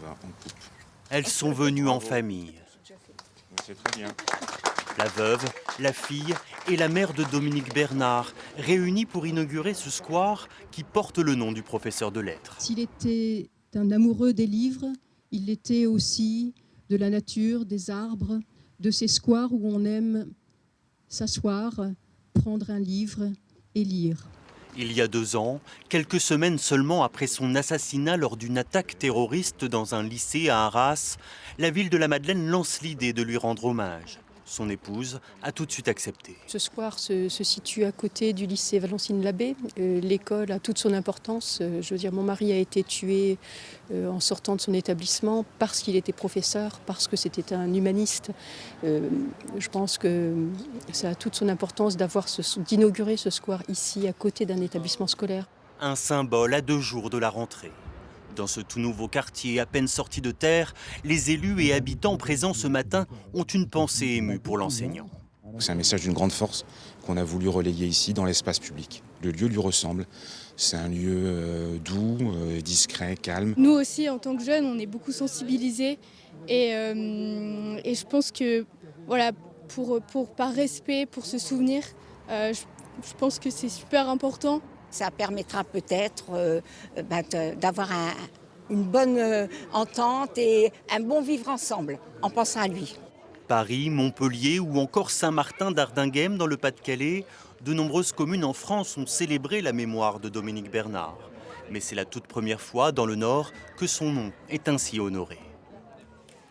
on coupe. Elles sont venues en famille. C'est très bien. La veuve, la fille et la mère de Dominique Bernard, réunies pour inaugurer ce square qui porte le nom du professeur de lettres. S'il était un amoureux des livres, il l'était aussi de la nature, des arbres, de ces squares où on aime s'asseoir, prendre un livre et lire. Il y a 2 ans, quelques semaines seulement après son assassinat lors d'une attaque terroriste dans un lycée à Arras, la ville de la Madeleine lance l'idée de lui rendre hommage. Son épouse a tout de suite accepté. Ce square se situe à côté du lycée Valentine-Labbé. L'école a toute son importance. Je veux dire, mon mari a été tué en sortant de son établissement parce qu'il était professeur, parce que c'était un humaniste. Je pense que ça a toute son importance d'inaugurer ce square ici, à côté d'un établissement scolaire. Un symbole à 2 jours de la rentrée. Dans ce tout nouveau quartier à peine sorti de terre, les élus et habitants présents ce matin ont une pensée émue pour l'enseignant. C'est un message d'une grande force qu'on a voulu relayer ici dans l'espace public. Le lieu lui ressemble. C'est un lieu doux, discret, calme. Nous aussi, en tant que jeunes, on est beaucoup sensibilisés et je pense que voilà, par respect, pour se souvenir, je pense que c'est super important. Ça permettra peut-être d'avoir une bonne entente et un bon vivre ensemble en pensant à lui. Paris, Montpellier ou encore Saint-Martin d'Ardinghem dans le Pas-de-Calais, de nombreuses communes en France ont célébré la mémoire de Dominique Bernard. Mais c'est la toute première fois dans le Nord que son nom est ainsi honoré.